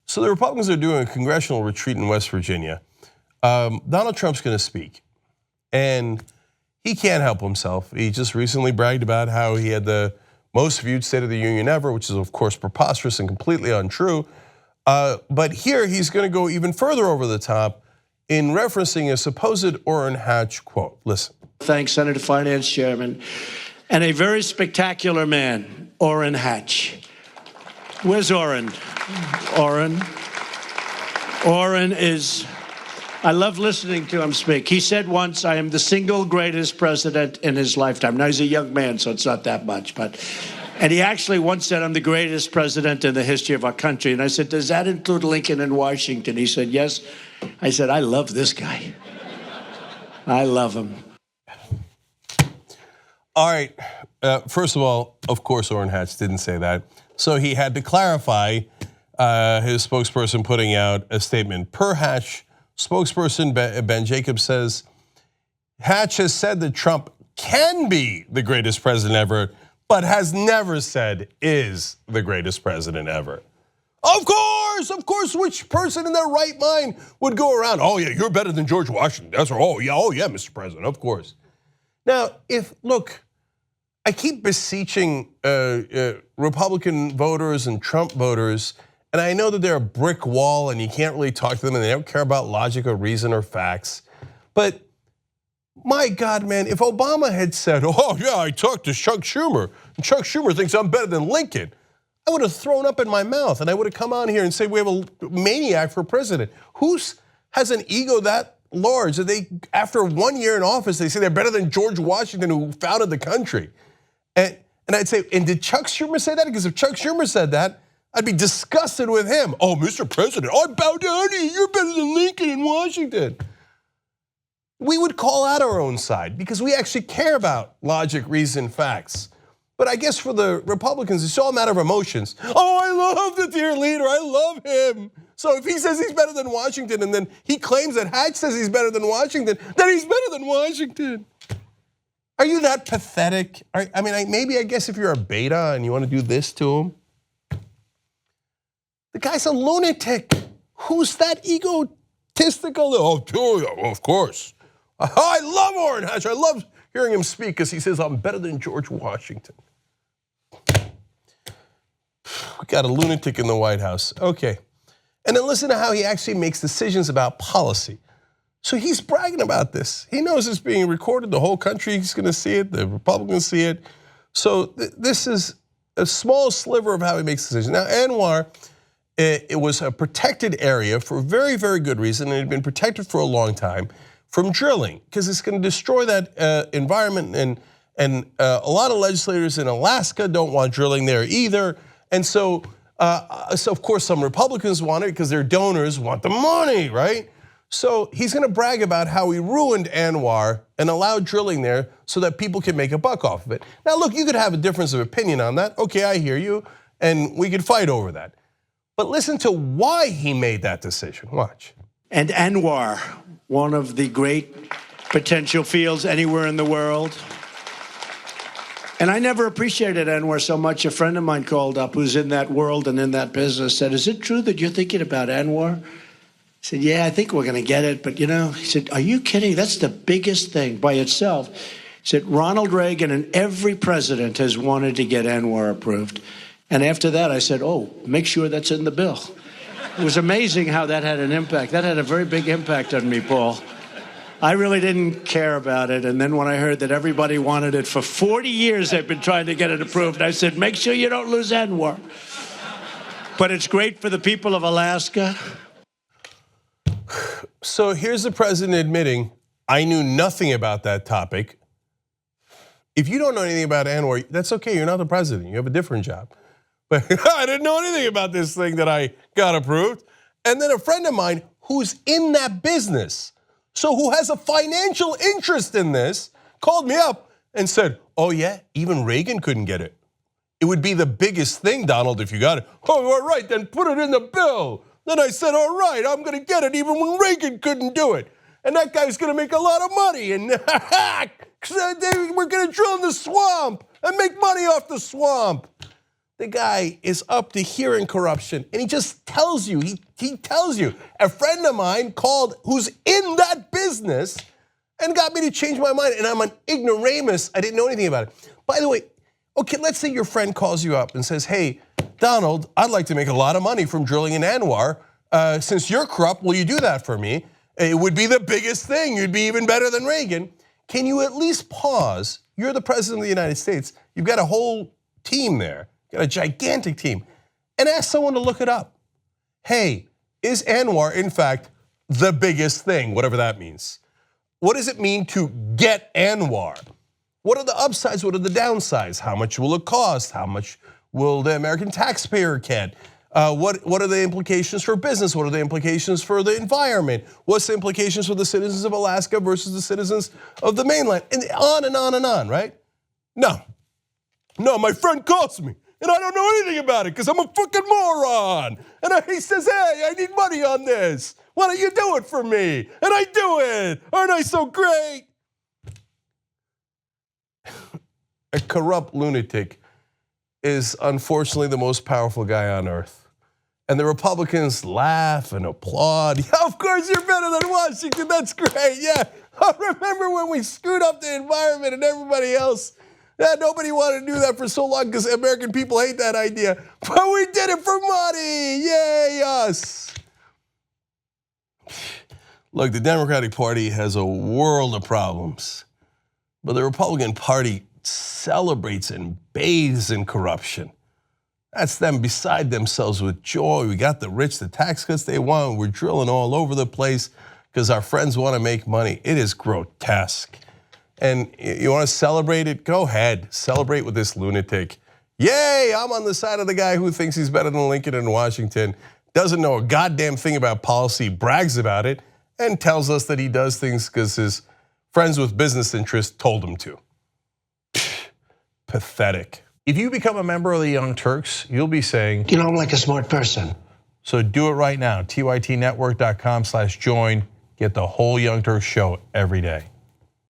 So the Republicans are doing a congressional retreat in West Virginia. Donald Trump's going to speak, and he can't help himself. He just recently bragged about how he had the most viewed State of the Union ever, which is of course preposterous and completely untrue. But here he's going to go even further over the top in referencing a supposed Orrin Hatch quote. Listen. Thanks, Senator Finance Chairman, and a very spectacular man, Orrin Hatch. Where's Orrin? Orrin is, I love listening to him speak. He said once, I am the single greatest president in his lifetime. Now he's a young man, so it's not that much, and he actually once said, I'm the greatest president in the history of our country. And I said, does that include Lincoln and Washington? He said, yes. I said, I love this guy. I love him. All right, first of all, of course, Orrin Hatch didn't say that. So he had to clarify his spokesperson putting out a statement. Per Hatch, spokesperson Ben Jacobs says, Hatch has said that Trump can be the greatest president ever, but has never said is the greatest president ever. Of course, which person in their right mind would go around, oh yeah, you're better than George Washington. That's right, oh yeah, Mr. President, of course. Now, look, I keep beseeching Republican voters and Trump voters, and I know that they're a brick wall and you can't really talk to them and they don't care about logic or reason or facts. But my God, man, if Obama had said, oh yeah, I talked to Chuck Schumer, and Chuck Schumer thinks I'm better than Lincoln, I would have thrown up in my mouth and I would have come on here and said we have a maniac for president. Who has an ego that large that they, after 1 year in office, they say they're better than George Washington who founded the country? And I'd say, and did Chuck Schumer say that? Because if Chuck Schumer said that, I'd be disgusted with him. Oh, Mr. President, I bow down to you. You're better than Lincoln and Washington. We would call out our own side because we actually care about logic, reason, facts. But I guess for the Republicans, it's all a matter of emotions. Oh, I love the dear leader. I love him. So if he says he's better than Washington and then he claims that Hatch says he's better than Washington, then he's better than Washington. Are you that pathetic? I mean, maybe I guess if you're a beta and you want to do this to him. The guy's a lunatic. Who's that egotistical? Oh, of course. I love Orrin Hatch. I love hearing him speak because he says I'm better than George Washington. We got a lunatic in the White House. Okay. And then listen to how he actually makes decisions about policy. So he's bragging about this. He knows it's being recorded. The whole country is going to see it. The Republicans see it. So this is a small sliver of how he makes decisions. Now, Anwar, it was a protected area for a very, very good reason. And it had been protected for a long time from drilling because it's going to destroy that environment. And a lot of legislators in Alaska don't want drilling there either. And so of course, some Republicans want it because their donors want the money, right? So he's going to brag about how he ruined Anwar and allowed drilling there so that people can make a buck off of it. Now, look, you could have a difference of opinion on that. Okay, I hear you, and we could fight over that. But listen to why he made that decision. Watch. And Anwar, one of the great potential fields anywhere in the world. And I never appreciated Anwar so much. A friend of mine called up who's in that world and in that business, said, is it true that you're thinking about Anwar? I said, yeah, I think we're going to get it. But, he said, are you kidding? That's the biggest thing by itself. He said, Ronald Reagan and every president has wanted to get Anwar approved. And after that, I said, oh, make sure that's in the bill. It was amazing how that had an impact. That had a very big impact on me, Paul. I really didn't care about it. And then when I heard that everybody wanted it for 40 years, they've been trying to get it approved, I said, make sure you don't lose Anwar. But it's great for the people of Alaska. So here's the president admitting, I knew nothing about that topic. If you don't know anything about Anwar, that's okay, you're not the president, you have a different job. But I didn't know anything about this thing that I got approved. And then a friend of mine who's in that business, so who has a financial interest in this, called me up and said, oh yeah, even Reagan couldn't get it. It would be the biggest thing, Donald, if you got it. Oh, all right, then put it in the bill. Then I said, all right, I'm going to get it even when Reagan couldn't do it. And that guy's going to make a lot of money. And we're going to drill in the swamp and make money off the swamp. The guy is up to here in corruption, and he just tells you, he tells you, a friend of mine called who's in that business and got me to change my mind, and I'm an ignoramus, I didn't know anything about it. By the way, okay, let's say your friend calls you up and says, hey, Donald, I'd like to make a lot of money from drilling in Anwar. Since you're corrupt, will you do that for me? It would be the biggest thing, you'd be even better than Reagan. Can you at least pause? You're the president of the United States, you've got a whole team there. Got a gigantic team, and ask someone to look it up. Hey, is Anwar in fact the biggest thing, whatever that means? What does it mean to get Anwar? What are the upsides, what are the downsides? How much will it cost? How much will the American taxpayer get? What are the implications for business? What are the implications for the environment? What's the implications for the citizens of Alaska versus the citizens of the mainland? And on and on and on, right? No, my friend calls me. And I don't know anything about it because I'm a fucking moron. And he says, hey, I need money on this. Why don't you do it for me? And I do it. Aren't I so great? A corrupt lunatic is unfortunately the most powerful guy on earth. And the Republicans laugh and applaud. Yeah, of course you're better than Washington, that's great, yeah. I remember when we screwed up the environment and everybody else. Yeah, nobody wanted to do that for so long because American people hate that idea. But we did it for money, yay us. Look, the Democratic Party has a world of problems, but the Republican Party celebrates and bathes in corruption. That's them beside themselves with joy. We got the rich, the tax cuts they want. We're drilling all over the place because our friends want to make money. It is grotesque. And you want to celebrate it? Go ahead, celebrate with this lunatic. Yay, I'm on the side of the guy who thinks he's better than Lincoln in Washington, doesn't know a goddamn thing about policy, brags about it, and tells us that he does things because his friends with business interests told him to. Pathetic. If you become a member of the Young Turks, you'll be saying, you know, I'm like a smart person. So do it right now, tytnetwork.com/join. Get the whole Young Turks show every day.